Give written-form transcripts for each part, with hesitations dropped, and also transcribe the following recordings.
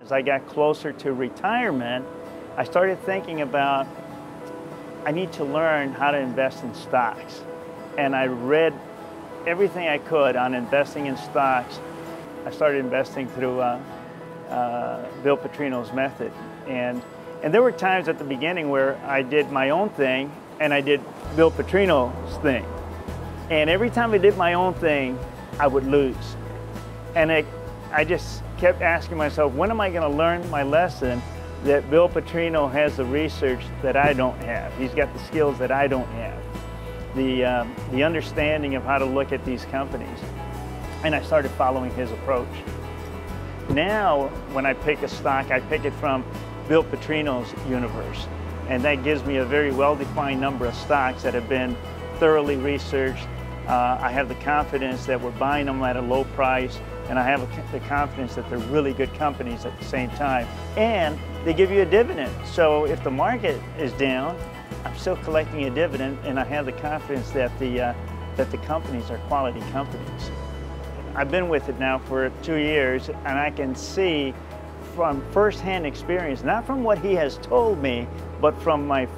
As I got closer to retirement, I started thinking about I need to learn how to invest in stocks. And I read everything I could on investing in stocks. I started investing through Bill Petrino's method. And there were times at the beginning where I did my own thing and I did Bill Petrino's thing. And every time I did my own thing, I would lose. And I just kept asking myself, when am I going to learn my lesson that Bill Petrino has the research that I don't have? He's got the skills that I don't have, the understanding of how to look at these companies. And I started following his approach. Now, when I pick a stock, I pick it from Bill Petrino's universe. And that gives me a very well-defined number of stocks that have been thoroughly researched. I have the confidence that we're buying them at a low price, and I have the confidence that they're really good companies at the same time. And they give you a dividend. So if the market is down, I'm still collecting a dividend, and I have the confidence that the companies are quality companies. I've been with it now for 2 years, and I can see from firsthand experience, not from what he has told me, but from my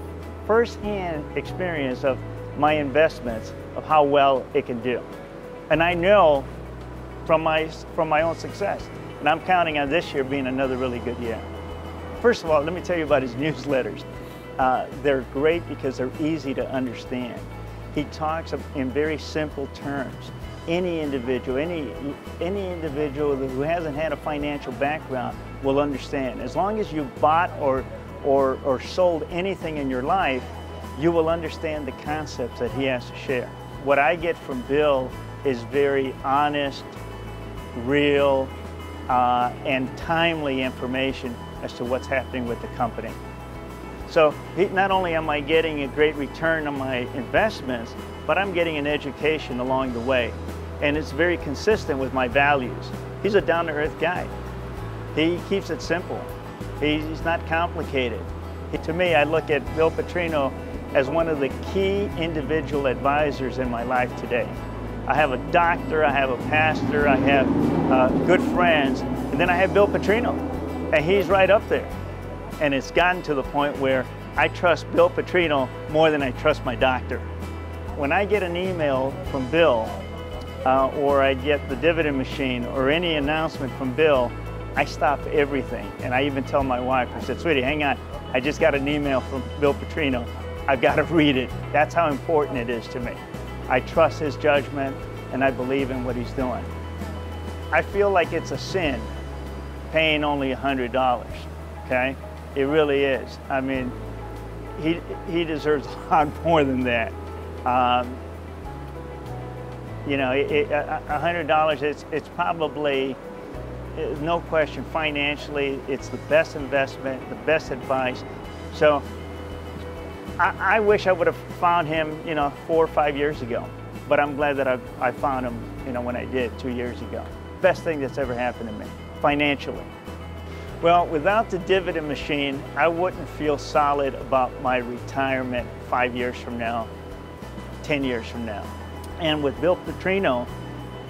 firsthand experience of my investments, of how well it can do. And I know from my own success, and I'm counting on this year being another really good year. First of all, let me tell you about his newsletters. They're great because they're easy to understand. He talks in very simple terms. Any individual who hasn't had a financial background will understand. As long as you bought or sold anything in your life, you will understand the concepts that he has to share. What I get from Bill is very honest, real, and timely information as to what's happening with the company. So not only am I getting a great return on my investments, but I'm getting an education along the way. And it's very consistent with my values. He's a down-to-earth guy. He keeps it simple. He's not complicated. To me, I look at Bill Petrino as one of the key individual advisors in my life today. I have a doctor, I have a pastor, I have good friends, and then I have Bill Petrino, and he's right up there. And it's gotten to the point where I trust Bill Petrino more than I trust my doctor. When I get an email from Bill, or I get the dividend machine or any announcement from Bill, I stop everything. And I even tell my wife, I said, sweetie, hang on, I just got an email from Bill Petrino. I've got to read it. That's how important it is to me. I trust his judgment and I believe in what he's doing. I feel like it's a sin paying only $100, okay? It really is. I mean, he deserves a lot more than that. You know, $100, it's probably, no question, financially, it's the best investment, the best advice. So I wish I would have found him, 4 or 5 years ago, but I'm glad that I found him, when I did 2 years ago. Best thing that's ever happened to me, financially. Well, without the dividend machine, I wouldn't feel solid about my retirement 5 years from now, 10 years from now. And with Bill Petrino,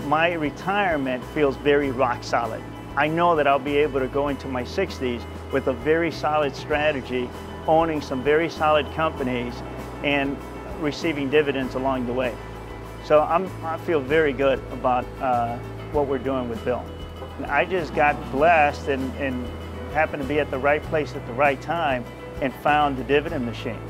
my retirement feels very rock solid. I know that I'll be able to go into my 60s with a very solid strategy, owning some very solid companies and receiving dividends along the way. So I feel very good about what we're doing with Bill. I just got blessed and happened to be at the right place at the right time and found the dividend machine.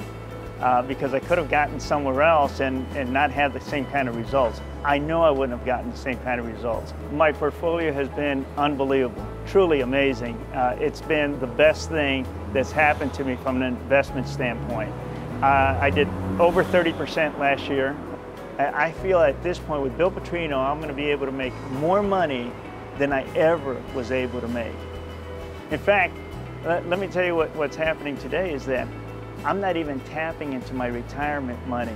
Because I could have gotten somewhere else and not had the same kind of results. I know I wouldn't have gotten the same kind of results. My portfolio has been unbelievable, truly amazing. It's been the best thing that's happened to me from an investment standpoint. I did over 30% last year. I feel at this point with Bill Petrino, I'm going to be able to make more money than I ever was able to make. In fact, let me tell you what's happening today is that I'm not even tapping into my retirement money.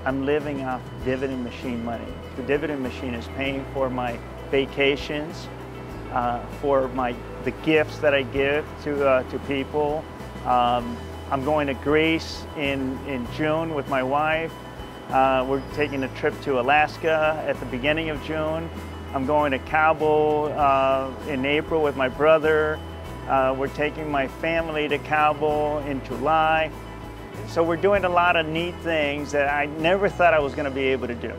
I'm living off dividend machine money. The dividend machine is paying for my vacations, for the gifts that I give to people. I'm going to Greece in June with my wife. We're taking a trip to Alaska at the beginning of June. I'm going to Cabo in April with my brother. We're taking my family to Cabo in July. So we're doing a lot of neat things that I never thought I was going to be able to do.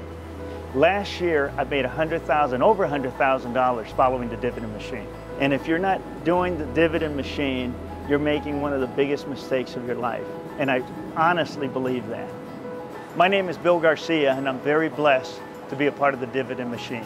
Last year, I made over $100,000 following the Dividend machine. And if you're not doing the Dividend machine, you're making one of the biggest mistakes of your life. And I honestly believe that. My name is Bill Garcia, and I'm very blessed to be a part of the Dividend machine.